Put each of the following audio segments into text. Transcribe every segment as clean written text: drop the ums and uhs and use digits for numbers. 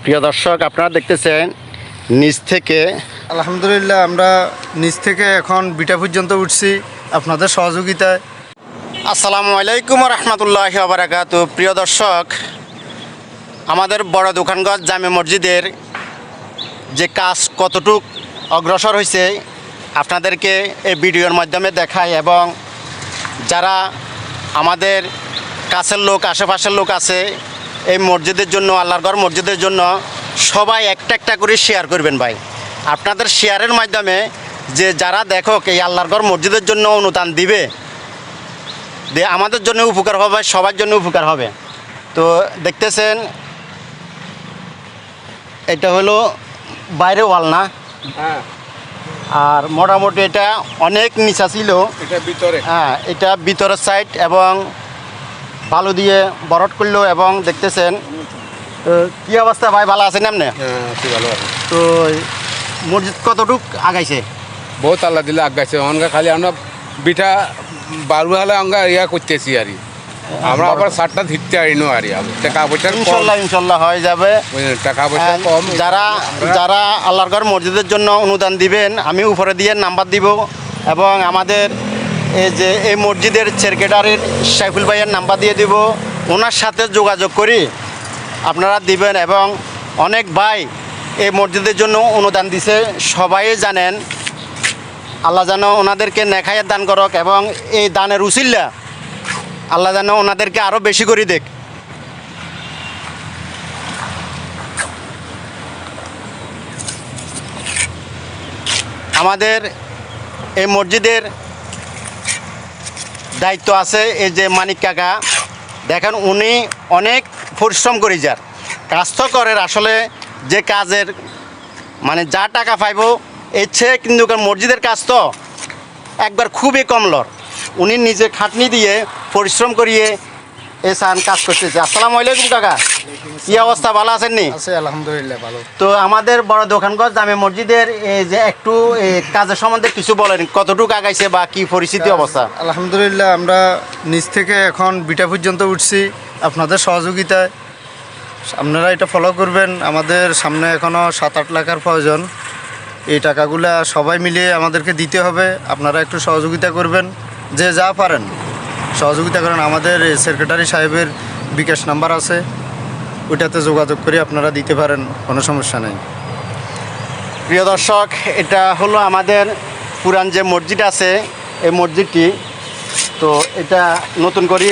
প্রিয় দর্শক, আপনারা দেখতেছেন নিচ থেকে আলহামদুলিল্লাহ আমরা নিচ থেকে এখন বিটা পর্যন্ত উঠছি আপনাদের সহযোগিতায়। আসসালামু আলাইকুম রহমতুল্লাহি ওয়া বারাকাতুহু। প্রিয় দর্শক, আমাদের বড় দোকানগঞ্জ জামে মসজিদের যে কাজ কতটুক অগ্রসর হয়েছে আপনাদেরকে এই ভিডিওর মাধ্যমে দেখাই, এবং যারা আমাদের কাছের লোক আশেপাশের লোক আছে এই মসজিদের জন্য, আল্লাহর ঘর মসজিদের জন্য সবাই একটা একটা করে শেয়ার করবেন ভাই। আপনাদের শেয়ারের মাধ্যমে যে যারা দেখক এই আল্লাহর ঘর মসজিদের জন্য অনুদান দিবে, আমাদের জন্য উপকার হবে, সবার জন্য উপকার হবে। তো দেখতেছেন এটা হলো বাইরে ওয়াল না, হ্যাঁ, আর মোটামুটি এটা অনেক নিচা ছিল, এটা ভিতরে। হ্যাঁ এটা ভিতরের সাইড, এবং বালু দিয়ে বরট করলো। এবং দেখতেছেন কি অবস্থা ভাই, ভালো আছেন আপনি? হ্যাঁ, ভালো আছে। তো মসজিদ কতটুক আগাইছে? বহুত আল্লাহ দিলে আগাইছে। অনগা খালি আমরা বিটা বালু হলে অঙ্গা ইয়া করতেছি আর আমরা আবার সারটা ধরতে আইনো আর টাকা পয়সা ইনশাল্লাহ হয়ে যাবে। টাকা পয়সা কম। যারা আল্লাহর ঘর মসজিদের জন্য অনুদান দিবেন, আমি উপরে দিয়ে নাম্বার দিব, এবং আমাদের এই যে এই মসজিদের সেক্রেটারির সাইফুল ভাইয়ের নাম্বার দিয়ে দিব, ওনার সাথে যোগাযোগ করি আপনারা দিবেন। এবং অনেক ভাই এই মসজিদের জন্য অনুদান দিছে, সবাই জানেন। আল্লাহ যেন ওনাদেরকে নেখায়ের দান করক, এবং এই দানের উসিল্লা আল্লাহ যেন ওনাদেরকে আরও বেশি করে দেখ। আমাদের এই মসজিদের দায়িত্ব আছে এই যে মানিক কাকা, দেখেন উনি অনেক পরিশ্রম করে যার কাজ তো করেন। আসলে যে কাজের মানে যা টাকা পাইব এর চেয়ে কিন্তু মসজিদের কাজ তো একবার খুবই কম লর। উনি নিজে খাটনি দিয়ে পরিশ্রম করিয়ে এ সান কাজ করতেছে। আসসালামু আলাইকুম কাকা, কি অবস্থা, ভালো আছেন নি? আছে আলহামদুলিল্লাহ ভালো। তো আমাদের বড় দোকানগঞ্জ জামে মসজিদের এই যে একটু কাজের সম্বন্ধে কিছু বলেন, কতটুকু আগাইছে বা কি পরিস্থিতি অবস্থা? আলহামদুলিল্লাহ আমরা নিচ থেকে এখন বিটা পর্যন্ত উঠছি আপনাদের সহযোগিতায়। আপনারা এটা ফলো করবেন। আমাদের সামনে এখনও 7-8 লাখের প্রয়োজন। এই টাকাগুলা সবাই মিলিয়ে আমাদেরকে দিতে হবে। আপনারা একটু সহযোগিতা করবেন, যে যা পারেন সহযোগিতা করেন। আমাদের সেক্রেটারি সাহেবের বিকাশ নাম্বার আছে, ওইটাতে যোগাযোগ করে আপনারা দিতে পারেন, কোনো সমস্যা নেই। প্রিয় দর্শক, এটা হলো আমাদের পুরান যে মসজিদ আছে এই মসজিদটি। তো এটা নতুন করে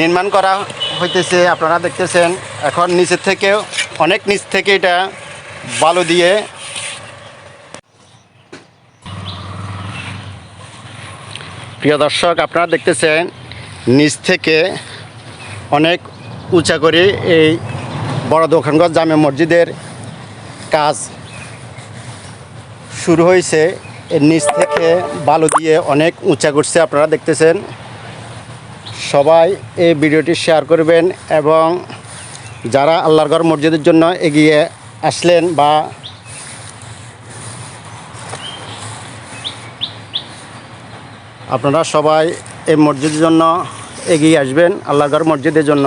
নির্মাণ করা হইতেছে, আপনারা দেখতেছেন। এখন নিচের থেকে অনেক নিচ থেকে এটা বালু দিয়ে প্রিয় দর্শক, আপনারা দেখতেছেন নিচ থেকে অনেক উঁচা করে এই বড় দোকানগঞ্জ জামে মসজিদের কাজ শুরু হয়েছে। এর নিচ থেকে বালু দিয়ে অনেক উঁচা করছে, আপনারা দেখতেছেন। সবাই এই ভিডিওটি শেয়ার করবেন, এবং যারা আল্লাহর ঘর মসজিদের জন্য এগিয়ে আসলেন বা আপনারা সবাই এই মসজিদের জন্য এগিয়ে আসবেন, আল্লাহর ঘর মসজিদের জন্য।